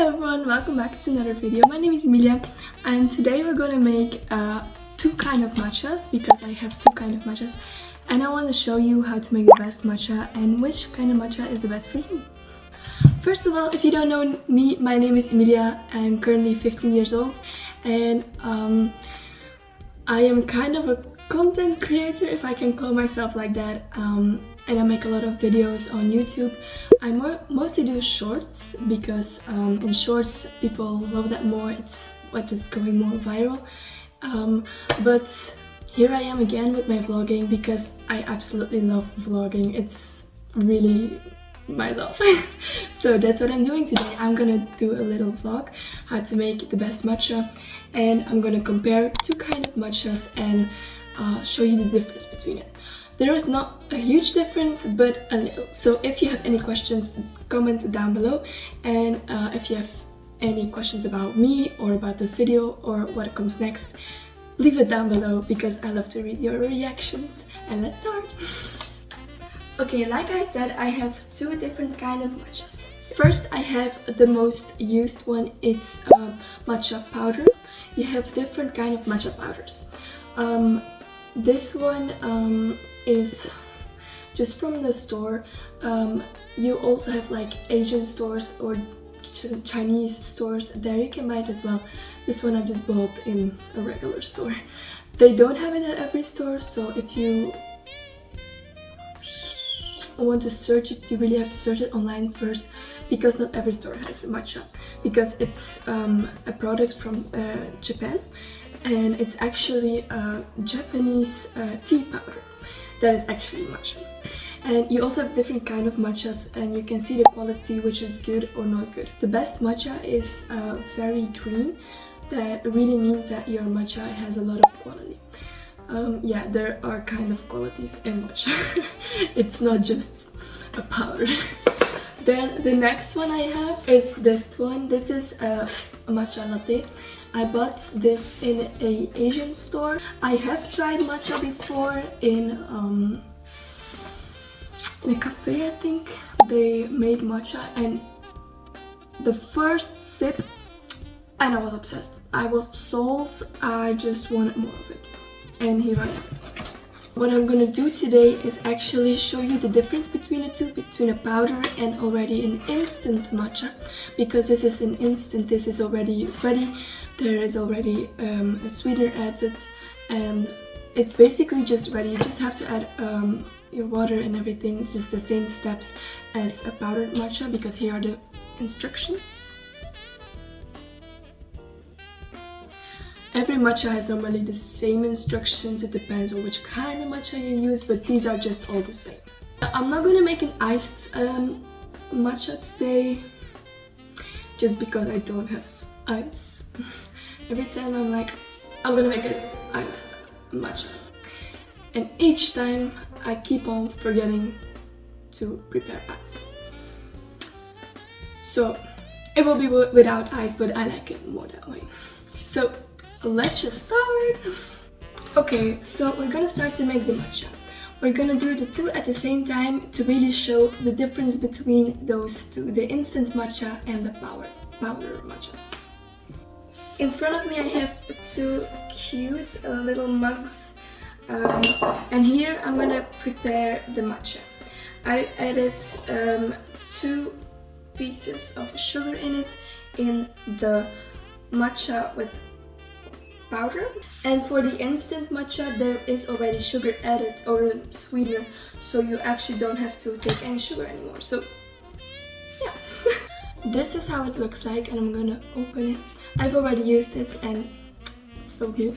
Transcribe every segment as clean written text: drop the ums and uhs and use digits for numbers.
Hello everyone, welcome back to another video. My name is Emilia and today we're gonna make two kind of matchas because I have two kind of matchas and I want to show you how to make the best matcha and which kind of matcha is the best for you. First of all, if you don't know me, my name is Emilia. I'm currently 15 years old and I am kind of a content creator, if I can call myself like that. And I make a lot of videos on YouTube. I mostly do shorts because in shorts people love that more. It's what is going more viral. But here I am again with my vlogging because I absolutely love vlogging. It's really my love. So that's what I'm doing today. I'm gonna do a little vlog how to make the best matcha, and I'm gonna compare two kind of matchas and show you the difference between it. There is not a huge difference, but a little. So if you have any questions, comment down below. And if you have any questions about me or about this video or what comes next, leave it down below because I love to read your reactions. And let's start. Okay, like I said, I have two different kind of matchas. First, I have the most used one. It's matcha powder. You have different kind of matcha powders. This one is just from the store. You also have like Asian stores or Chinese stores. There you can buy it as well. This one I just bought in a regular store. They don't have it at every store, so if you want to search it, you really have to search it online first, because not every store has matcha, because it's a product from Japan, and it's actually a Japanese tea powder that is actually matcha. And you also have different kind of matchas, and you can see the quality, which is good or not good. The best matcha is very green. That really means that your matcha has a lot of quality. Yeah, there are kind of qualities in matcha. It's not just a powder. Then the next one I have is this one. This is a matcha latte. I bought this in an Asian store. I have tried matcha before in a cafe, I think. They made matcha, and the first sip, and I was obsessed. I was sold. I just wanted more of it. And here I am. What I'm gonna do today is actually show you the difference between the two, between a powder and already an instant matcha. Because this is an instant, this is already ready. There is already a sweetener added, and it's basically just ready. You just have to add your water and everything. It's just the same steps as a powdered matcha, because here are the instructions. Every matcha has normally the same instructions. It depends on which kind of matcha you use, but these are just all the same. I'm not gonna make an iced matcha today, just because I don't have ice. Every time I'm like, I'm gonna make an iced matcha, and each time I keep on forgetting to prepare ice. So it will be without ice, but I like it more that way. So let's just start. Okay, so we're gonna start to make the matcha. We're gonna do the two at the same time to really show the difference between those two, the instant matcha and the powder matcha. In front of me I have two cute little mugs, and here I'm gonna prepare the matcha. I added 2 pieces of sugar in it, in the matcha with powder. And for the instant matcha, there is already sugar added, or a sweetener, so you actually don't have to take any sugar anymore. So yeah. This is how it looks like, and I'm gonna open it. I've already used it and it's so good.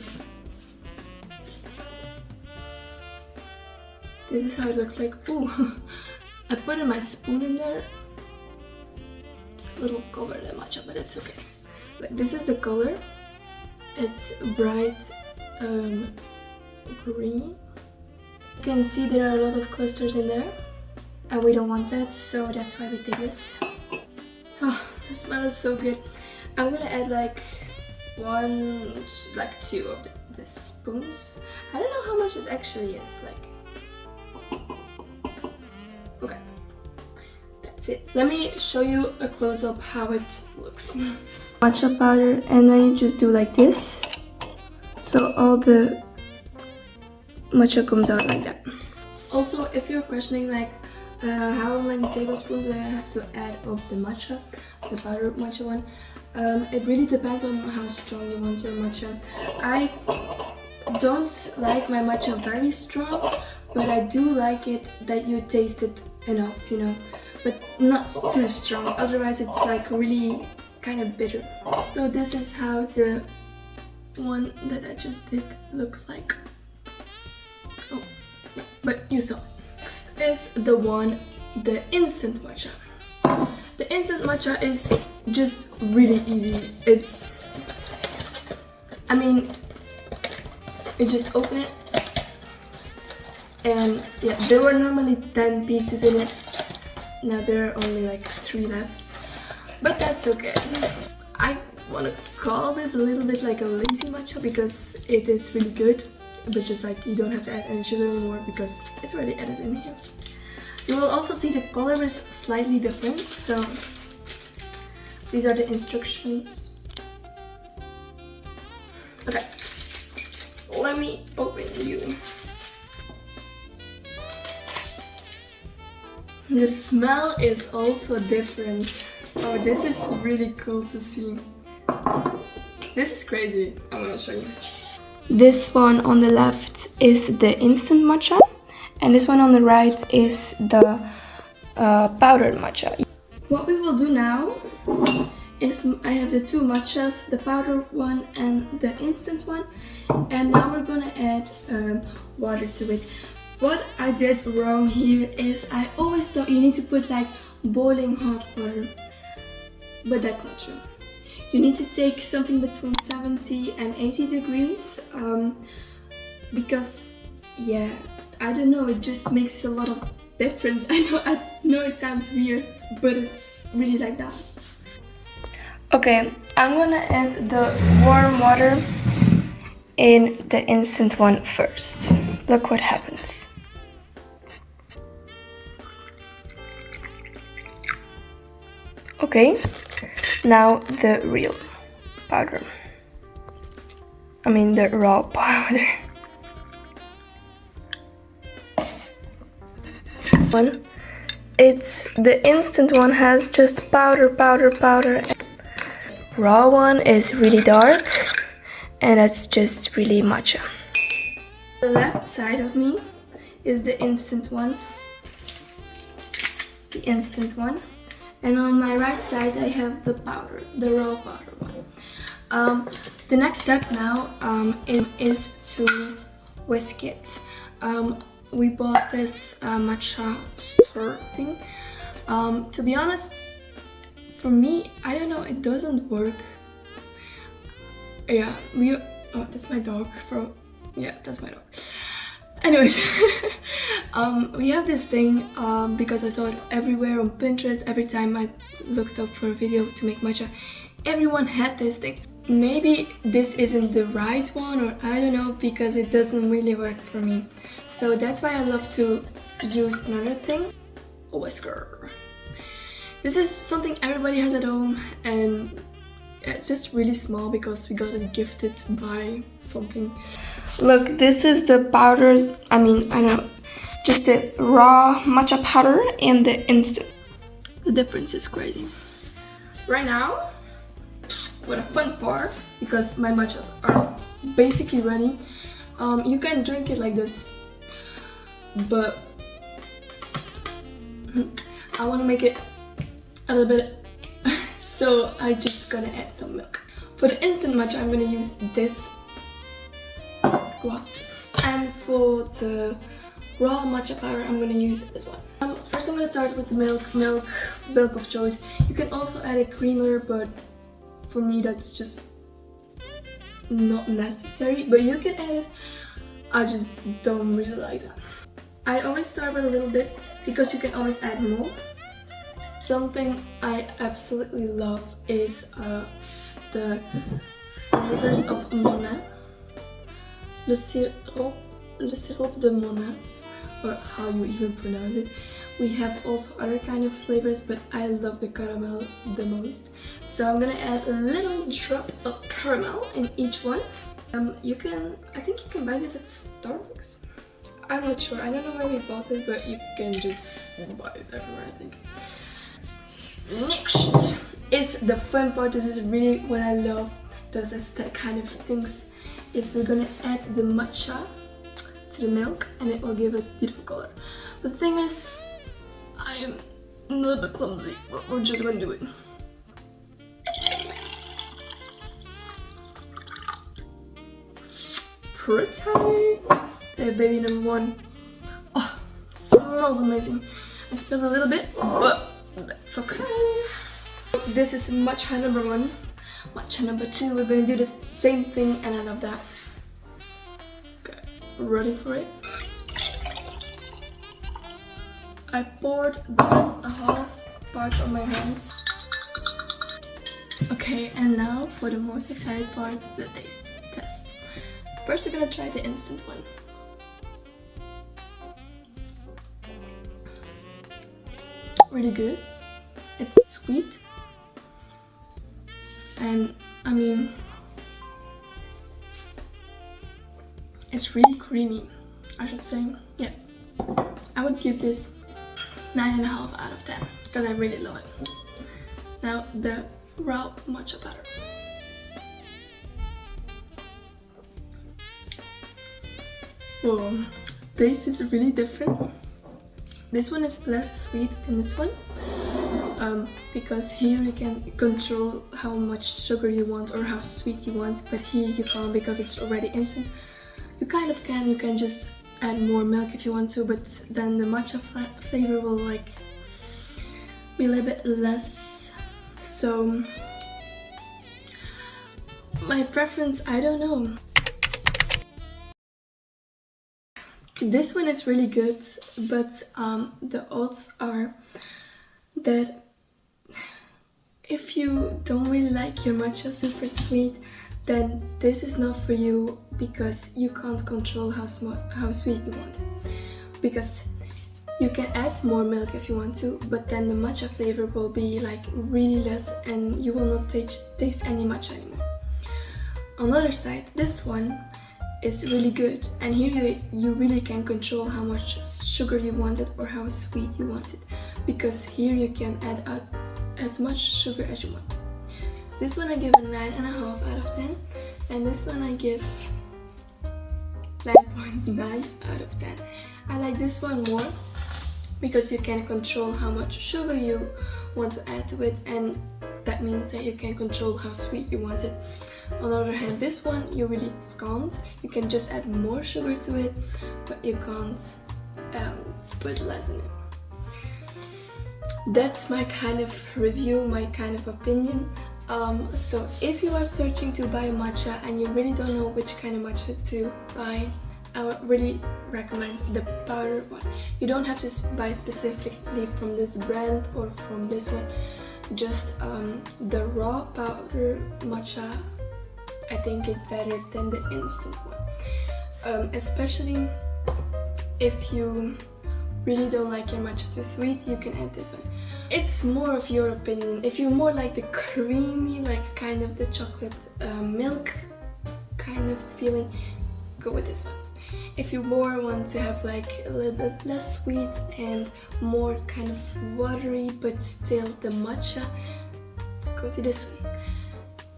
This is how it looks like. Ooh, I put my spoon in there. It's a little covered in matcha, but it's okay. But this is the color. It's bright green. You can see there are a lot of clusters in there, and we don't want that, so that's why we did this. Oh, the smell is so good. I'm gonna add like 2 of the spoons. I don't know how much it actually is, like. Okay, that's that's it. Let me show you a close-up how it looks. Matcha powder, and then you just do like this. So all the matcha comes out like that. Also, if you're questioning like how many tablespoons do I have to add of the matcha, the powdered matcha one, it really depends on how strong you want your matcha. I don't like my matcha very strong, but I do like it that you taste it enough, you know, but not too strong, otherwise it's like really kind of bitter. So this is how the one that I just did looks like. Oh, yeah, but you saw. Next is the instant matcha. The instant matcha is just really easy. You just open it, and yeah, there were normally 10 pieces in it. Now there are only like 3 left, but that's okay. I want to call this a little bit like a lazy matcha because it is really good, but just like you don't have to add any sugar anymore because it's already added in here. You will also see the color is slightly different, so these are the instructions. Okay, let me open you. The smell is also different. Oh, this is really cool to see. This is crazy. I'm gonna show you. This one on the left is the instant matcha, and this one on the right is the powdered matcha. What we will do now is I have the 2 matchas, the powdered one and the instant one, and now we're gonna add water to it. What I did wrong here is I always thought you need to put like boiling hot water, but that's not true. You need to take something between 70 and 80 degrees because, yeah, I don't know, it just makes a lot of difference. I know it sounds weird, but it's really like that. Okay, I'm gonna add the warm water in the instant one first. Look what happens. Okay, now the real powder. The raw powder. It's the instant one has just powder. Raw one is really dark, and it's just really matcha. The left side of me is the instant one. And on my right side I have the powder, the raw powder one. The next step now is to whisk it. We bought this matcha stir thing. To be honest, for me, I don't know, it doesn't work. Yeah, oh, that's my dog, bro. Yeah, that's my dog. Anyways, we have this thing because I saw it everywhere on Pinterest. Every time I looked up for a video to make matcha, everyone had this thing. Maybe this isn't the right one, or I don't know, because it doesn't really work for me. So that's why I love to use another thing, a whisker. This is something everybody has at home, and it's just really small because we got it gifted by something. Look, this is the powder, I don't know, just the raw matcha powder and the instant. The difference is crazy. Right now, what a fun part, because my matchas are basically ready. You can drink it like this, but I want to make it a little bit, so I just gonna add some milk. For the instant matcha, I'm gonna use this glass, and for the raw matcha powder, I'm gonna use this one. First, I'm gonna start with the milk of choice. You can also add a creamer, but for me that's just not necessary, but you can add it. I just don't really like that. I always start with a little bit because you can always add more. Something I absolutely love is the flavors of Monin. Le sirop de Monin. or how you even pronounce it. We have also other kind of flavors, but I love the caramel the most. So I'm gonna add a little drop of caramel in each one. I think you can buy this at Starbucks. I'm not sure, I don't know where we bought it, but you can just buy it everywhere, I think. Next is the fun part. This is really what I love, those aesthetic kind of things. We're gonna add the matcha to the milk and it will give it a beautiful color. But the thing is, I am a little bit clumsy, but we're just gonna do it. Pretty! Hey, baby number one. Oh, smells amazing. I spilled a little bit, but that's okay. This is matcha number one. Matcha number two, we're gonna do the same thing, and I love that. Okay, ready for it? I poured the half part on my hands. Okay, and now for the most exciting part, the taste test. First we're gonna try the instant one. Really good. It's sweet. And I mean, it's really creamy, I should say. Yeah, I would give this 9.5 out of 10 because I really love it. Now the raw matcha butter. Whoa, this is really different. This one is less sweet than this one. Because here you can control how much sugar you want or how sweet you want, but here you can't because it's already instant. You kind of can, you can just add more milk if you want to, but then the matcha flavor will like be a little bit less. So my preference, I don't know. This one is really good, but the odds are that if you don't really like your matcha super sweet, then this is not for you because you can't control how sweet you want it. Because you can add more milk if you want to, but then the matcha flavor will be like really less and you will not taste any matcha anymore. On the other side, this one is really good, and here you really can control how much sugar you want it or how sweet you want it, because here you can add as much sugar as you want. This one I give a 9.5 out of 10, and this one I give 9.9 out of 10. I like this one more because you can control how much sugar you want to add to it, and that means that you can control how sweet you want it. On the other hand, this one you really can't. You can just add more sugar to it, but you can't put less in it. That's my kind of review, my kind of opinion. So if you are searching to buy matcha and you really don't know which kind of matcha to buy, I would really recommend the powder one. You don't have to buy specifically from this brand or from this one. Just the raw powder matcha, I think it's better than the instant one. Especially if you really don't like your matcha too sweet, you can add this one. It's more of your opinion. If you more like the creamy, like kind of the chocolate milk kind of feeling, go with this one. If you more want to have like a little bit less sweet and more kind of watery but still the matcha, go to this one.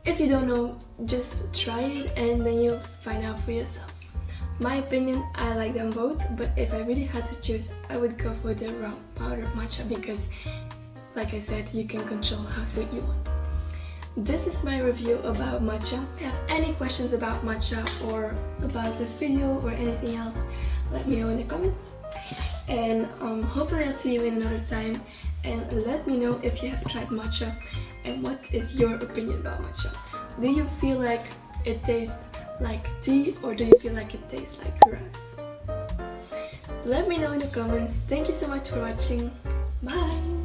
If you don't know, just try it and then you'll find out for yourself. My opinion, I like them both, but if I really had to choose, I would go for the raw powder matcha because, like I said, you can control how sweet you want. This is my review about matcha. If you have any questions about matcha or about this video or anything else, let me know in the comments. And hopefully I'll see you in another time. And let me know if you have tried matcha and what is your opinion about matcha. Do you feel like it tastes like tea or do you feel like it tastes like grass? Let me know in the comments. Thank you so much for watching. Bye!